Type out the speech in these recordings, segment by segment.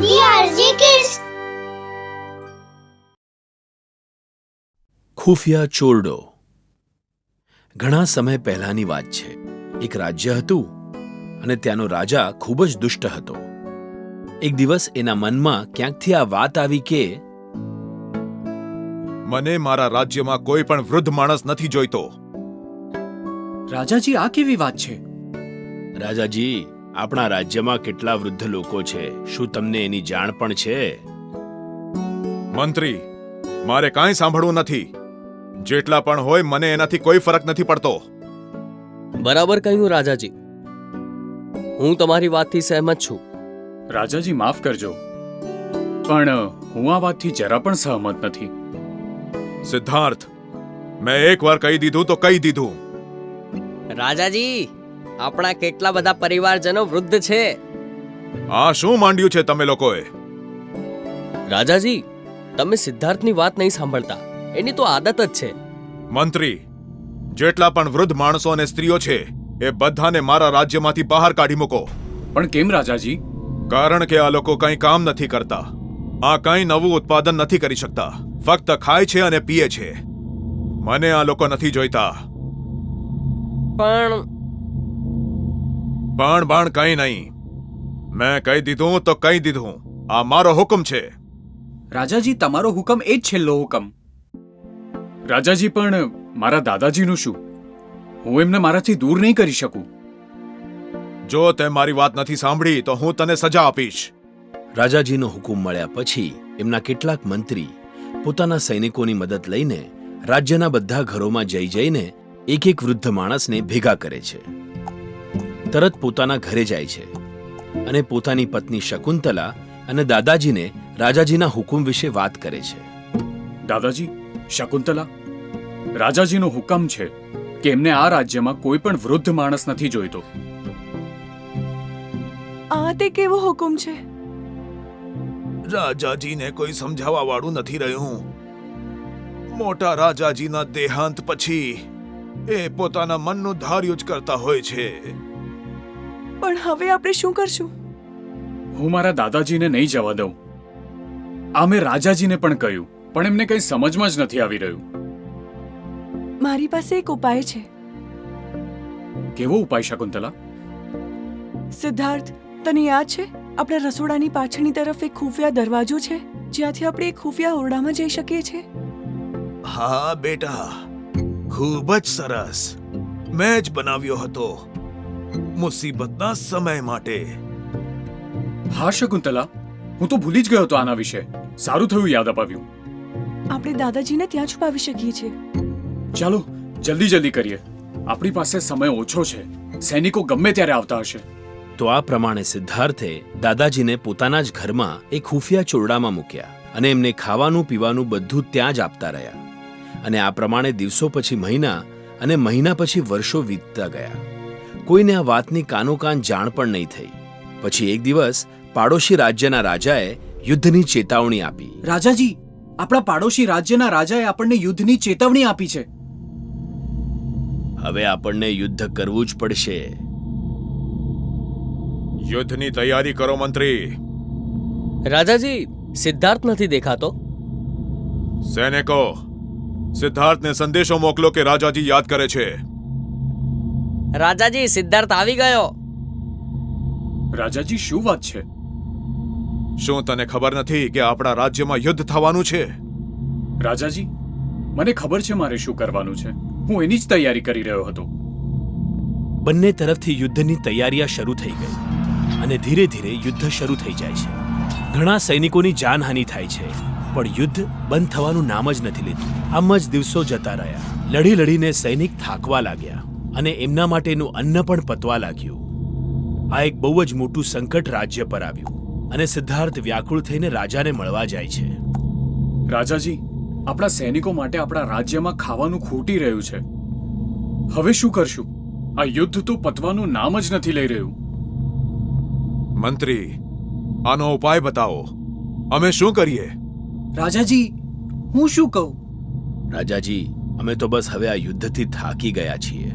DRG Kids. ખુફિયા ચોરડો. ઘણા સમય પહેલાની વાત છે. એક રાજ્ય હતું અને ત્યાંનો રાજા ખૂબ જ દુષ્ટ હતો. એક દિવસ એના મનમાં ક્યાંકથી આ વાત આવી કે મને મારા રાજ્યમાં કોઈ પણ વૃદ્ધ માણસ નથી જોઈતો. રાજાજી, આ કેવી વાત છે? રાજાજી, આપણા રાજ્યમાં કેટલા વૃદ્ધ લોકો છે, શું તમને એની જાણ પણ છે? મંત્રી, મારે કાંઈ સાંભળવું નથી. જેટલા પણ હોય મને એનાથી કોઈ ફરક નથી પડતો. બરાબર કહ્યું રાજાજી, હું તમારી વાતથી સહેમત છું. રાજાજી, માફ કરજો, પણ હું આ વાતથી જરા પણ સહમત નથી. સિદ્ધાર્થ, મેં એકવાર કહી દીધું તો કહી દીધું. રાજાજી, આપણા કેટલા બધા પરિવારજનો વૃદ્ધ છે. આ શું માંડ્યું છે તમે લોકોએ? રાજાજી, તમે સિદ્ધાર્થની વાત નહીં સાંભળતા. એની તો આદત જ છે. મંત્રી, જેટલા પણ વૃદ્ધ માણસો અને સ્ત્રીઓ છે એ બધાને મારા રાજ્યમાંથી બહાર કાઢી મૂકો. પણ કેમ રાજાજી? કારણ કે આ લોકો કંઈ કામ નથી કરતા. આ કંઈ નવું ઉત્પાદન નથી કરી શકતા. ફક્ત ખાય છે અને પીએ છે. મને આ લોકો નથી જોઈતા. પણ બાણ કંઈ નહીં. મેં કહી દીધું તો કહી દીધું. આ મારો હુકમ છે. રાજાજી, તમારો હુકમ એ જ છેલ્લો હુકમ. રાજાજી, પણ મારા દાદાજીનું શું? હું એમને મારાથી દૂર નહીં કરી શકું. જો તે મારી વાત નથી સાંભળી તો હું તને સજા આપીશ. રાજાજીનો હુકમ મળ્યા પછી એમના કેટલાક મંત્રી પોતાના સૈનિકોની મદદ લઈને રાજ્યના બધા ઘરોમાં જઈને એક એક વૃદ્ધ માણસને ભેગા કરે છે. તરત પોતાના ઘરે જાય છે અને પોતાની પત્ની શકુંતલા અને દાદાજીને રાજાજીના હુકમ વિશે વાત કરે છે. દાદાજી, શકુંતલા, રાજાજીનો હુકમ છે કે એમને આ રાજ્યમાં કોઈ પણ વૃદ્ધ માણસ નથી જોઈતો. આ તે કેવો હુકમ છે? રાજાજીને કોઈ સમજાવવા વાળું નથી રહ્યું. મોટા રાજાજીના દેહાંત પછી એ પોતાના મનનું ધાર્યું જ કરતા હોય છે. પણ હવે આપણે શું કરશું? હું મારા દાદાજીને નહીં જવા દઉં. આ મેં રાજાજીને પણ કહ્યું, પણ એમને કંઈ સમજમાં જ નથી આવી રહ્યું. મારી પાસે એક ઉપાય છે. કેવો ઉપાય શકુંતલા? સિદ્ધાર્થ, તને યાદ છે આપણા રસોડાની પાછળની તરફ એક ખુફિયા દરવાજો છે જ્યાંથી આપણે એક ખુફિયા ઓરડામાં જઈ શકીએ છીએ? હા બેટા, ખૂબ જ સરસ. મેં જ બનાવ્યો હતો મુસીબતના સમય માટે. હા શકુંતલા, હું તો ભૂલી જ ગયો હતો આના વિશે. સારું થયું યાદ અપાવ્યું. આપણે દાદાજીને ત્યાં છુપાવી શકીએ છીએ. ચાલો જલ્દી કરીએ. આપણી પાસે સમય ઓછો છે. સૈનિકો ગમે ત્યારે આવતા હશે. તો આ પ્રમાણે સિદ્ધાર્થે દાદાજીને પોતાના જ ઘરમાં એક ખુફિયા ચોરડામાં મૂક્યા અને એમને ખાવાનું પીવાનું બધું ત્યાં જ આપતા રહ્યા. અને આ પ્રમાણે દિવસો પછી મહિના અને મહિના પછી વર્ષો વીતતા ગયા. કોઈને આ વાતની કાનોકાન જાણ પણ નહીં થઈ. પછી એક દિવસ પાડોશી રાજ્યના રાજાએ યુદ્ધની ચેતવણી આપી. રાજાજી, આપણા પાડોશી રાજ્યના રાજાએ આપણને યુદ્ધની ચેતવણી આપી છે. હવે આપણને યુદ્ધ કરવું જ પડશે. યુદ્ધની તૈયારી કરો મંત્રી. રાજાજી, સિદ્ધાર્થ નથી દેખાતો. સૈનિકો, સિદ્ધાર્થને સંદેશો મોકલો કે રાજાજી યાદ કરે છે. રાજાજી, સિદ્ધાર્થ આવી ગયો. રાજાજી, શું વાત છે? શું તને ખબર નથી કે આપણા રાજ્યમાં યુદ્ધ થવાનું છે? રાજાજી, મને ખબર છે મારે શું કરવાનું છે. હું એની જ તૈયારી કરી રહ્યો હતો. બંને તરફથી યુદ્ધની તૈયારીઓ શરૂ થઈ ગઈ અને ધીરે ધીરે યુદ્ધ શરૂ થઈ જાય છે. ઘણા સૈનિકોની જાનહાનિ થાય છે, પણ યુદ્ધ બંધ થવાનું નામ જ નથી લેતું. આમ જ દિવસો જતા રહ્યા. લડીને સૈનિક થાકવા લાગ્યા અને એમના માટેનું અન્ન પણ પતવા લાગ્યું. આ એક બહુ જ મોટું સંકટ રાજ્ય પર આવ્યું અને સિદ્ધાર્થ વ્યાકુળ થઈને રાજાને મળવા જાય છે. રાજાજી, આપણા સૈનિકો માટે આપણા રાજ્યમાં ખાવાનું ખૂટી રહ્યું છે. હવે શું કરશું? આ યુદ્ધ તો પતવાનું નામ જ નથી લઈ રહ્યું. મંત્રી, આનો ઉપાય બતાવો. અમે શું કરીએ? રાજાજી, હું શું કહું? રાજાજી, અમે તો બસ હવે આ યુદ્ધથી થાકી ગયા છીએ.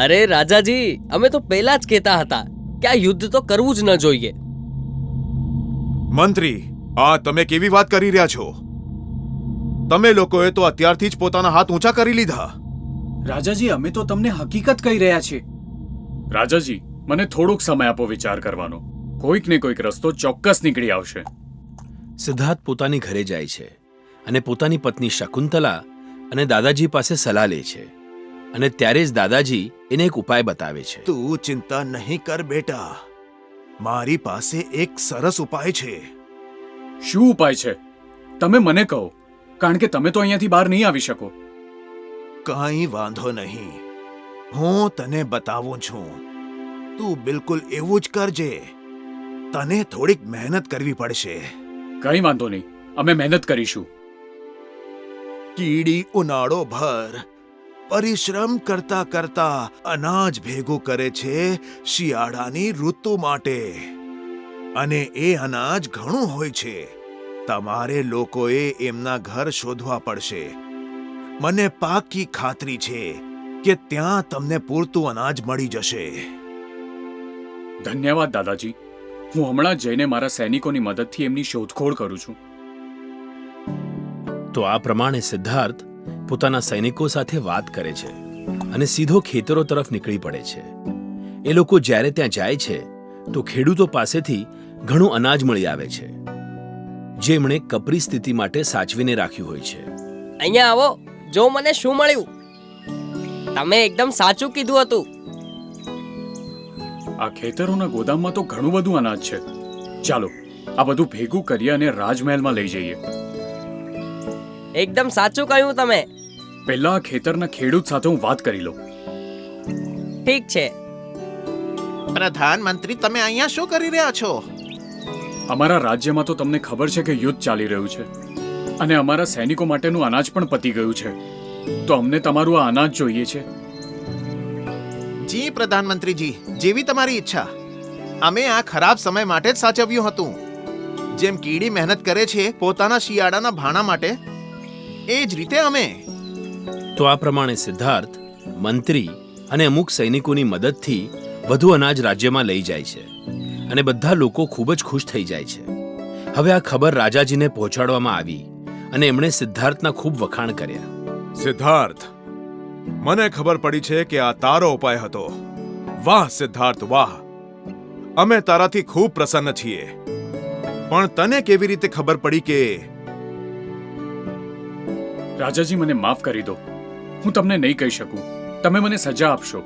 અરે રાજાજી, અમે તો પહેલા જ કહેતા હતા કે આ યુદ્ધ તો કરવું જ ન જોઈએ. મંત્રી, આ તમે કેવી વાત કરી રહ્યા છો? તમે લોકોએ તો અત્યારથી જ પોતાના હાથ ઊંચા કરી લીધા. રાજાજી, અમે તો તમને હકીકત કહી રહ્યા છીએ. રાજાજી, મને થોડોક સમય આપો વિચાર કરવાનો. કોઈક ને કોઈક રસ્તો ચોક્કસ નીકળી આવશે. સિદ્ધાર્થ પોતાની ઘરે જાય છે અને પોતાની પત્ની શકુંતલા અને દાદાજી પાસે સલાહ લે છે. અને ત્યારે જ દાદાજી એને એક ઉપાય બતાવે છે. તું ચિંતા નહીં કર બેટા, મારી પાસે એક સરસ ઉપાય છે. શું ઉપાય છે? તમે મને કહો, કારણ કે તમે તો અહીંયાથી બહાર નહીં આવી શકો. કાંઈ વાંધો નહીં, હું તને બતાવું છું. તું બિલકુલ એવું જ કરજે. તને થોડીક મહેનત કરવી પડશે. કંઈ વાંધો નહીં, અમે મહેનત કરીશું. કીડી ઉનાળો ભર પરિશ્રમ કરતા કરતા અનાજ ભેગું કરે છે શિયાળાની ઋતુ માટે, અને એ અનાજ ઘણું હોય છે. તમારે લોકોએ એમના ઘર શોધવા પડશે. મને પાકી ખાતરી છે કે ત્યાં તમને પૂરતું અનાજ મળી જશે. ધન્યવાદ દાદાજી. હું હમણાં જ જઈને મારા સૈનિકોની મદદથી એમની શોધખોળ કરું છું. તો આ પ્રમાણે સિદ્ધાર્થ પોતાના સૈનિકો સાથે વાત કરે છે અને સીધો ખેતરો તરફ નીકળી પડે છે. એ લોકો જ્યારે ત્યાં જાય છે તો ખેડૂતો પાસેથી ઘણું અનાજ મળી આવે છે, જે એમણે કપરી સ્થિતિ માટે સાચવીને રાખ્યું હોય છે. અહીંયા આવો, જો મને શું મળ્યું. તમે એકદમ સાચું કીધું હતું. આ ખેતરોના ગોદામમાં તો ઘણું બધું અનાજ છે. ચાલો આ બધું ભેગું કરીએ અને રાજમહેલમાં લઈ જઈએ. એકદમ સાચું કહ્યું તમે. પહેલા આ ખેતરના ખેડૂત સાથે હું વાત કરી લઉં. ઠીક છે. પ્રધાનમંત્રી, તમે અહીંયા શું કરી રહ્યા છો? અમારા રાજ્યમાં તો તમને ખબર છે કે યુદ્ધ ચાલી રહ્યું છે અને અમારા સૈનિકો માટેનું અનાજ પણ પતી ગયું છે. તો અમને તમારું આ અનાજ જોઈએ છે. જી પ્રધાનમંત્રીજી, જેવી તમારી ઈચ્છા. અમે આ ખરાબ સમય માટે જ સાચવ્યું હતું. જેમ કીડી મહેનત કરે છે પોતાના શિયાળાના ભાણા માટે, એ જ રીતે અમે. તો આ પ્રમાણે સિદ્ધાર્થ મંત્રી અને અમુક સૈનિકોની મદદથી વધુ અનાજ રાજ્યમાં લઈ જાય છે અને બધા લોકો ખૂબ જ ખુશ થઈ જાય છે. હવે આ ખબર રાજાજીને પહોંચાડવામાં આવી અને એમણે સિદ્ધાર્થના ખૂબ વખાણ કર્યા. સિદ્ધાર્થ, મને ખબર પડી છે કે આ તારો ઉપાય હતો. વાહ સિદ્ધાર્થ, વાહ! અમે તારાથી ખૂબ પ્રસન્ન છીએ. પણ તને કેવી રીતે ખબર પડી કે... રાજાજી, મને માફ કરી દો. હું તમને નહીં કહી શકું. તમે મને સજા આપશો.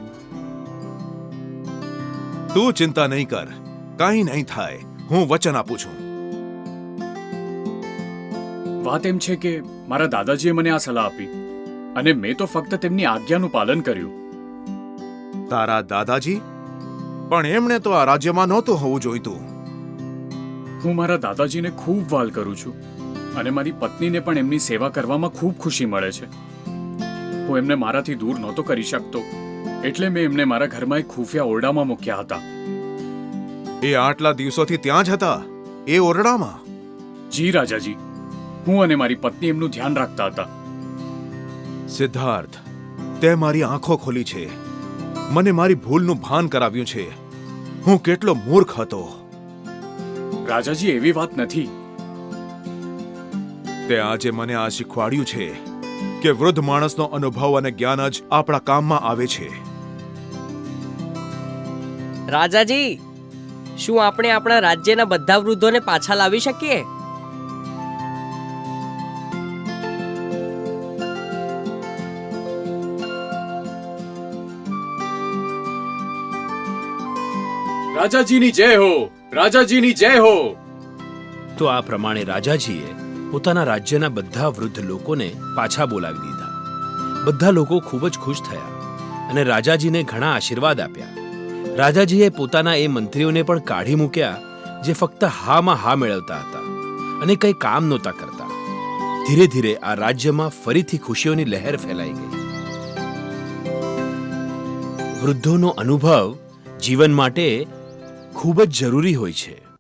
તું ચિંતા નહીં કર, કાંઈ નહીં થાય. હું વચન આપું છું. વાત એમ છે કે મારા દાદાજીએ મને આ સલાહ આપી અને મેં તો ફક્ત તેમની આજ્ઞાનું પાલન કર્યું. તારા દાદાજી? પણ એમણે તો આ રાજ્યમાં નહોતું હોવું જોઈતું. હું મારા દાદાજીને ખૂબ વાલ કરું છું અને મારી પત્નીને પણ એમની સેવા કરવામાં ખૂબ ખુશી મળે છે. હું એમને મારાથી દૂર નહોતો કરી શકતો, એટલે મેં એમને મારા ઘરમાં એક ખુફિયા ઓરડામાં મૂક્યા હતા. એ આટલા દિવસોથી ત્યાં જ હતા, એ ઓરડામાં? જી રાજાજી, હું અને મારી પત્ની એમનું ધ્યાન રાખતા હતા. સિદ્ધાર્થ, તે મારી આંખો ખોલી છે. મને મારી ભૂલનું ભાન કરાવ્યું છે. હું કેટલો મૂર્ખ હતો. રાજાજી, એવી વાત નથી. તે આજે મને આ શીખવાડ્યું છે કે વૃદ્ધ માણસનો અનુભવ અને જ્ઞાન જ આપણા કામમાં આવે છે. રાજાજી, શું આપણે આપણા રાજ્યના બધા વૃદ્ધોને પાછા લાવી શકીએ? રાજાજીની જય હો! રાજાજીની જય હો! તો આ પ્રમાણે રાજાજીએ પોતાના રાજ્યના બધા વૃદ્ધ લોકોને પાછા બોલાવી દીધા. બધા લોકો ખૂબ જ ખુશ થયા અને રાજાજીને ઘણા આશીર્વાદ આપ્યા. રાજાજીએ પોતાના એ મંત્રીઓને પણ કાઢી મૂક્યા જે ફક્ત હામાં હા મેળવતા હતા અને કંઈ કામ નહોતા કરતા. ધીરે ધીરે આ રાજ્યમાં ફરીથી ખુશીઓની લહેર ફેલાઈ ગઈ. વૃદ્ધોનો અનુભવ જીવન માટે ખૂબ જ જરૂરી હોય છે.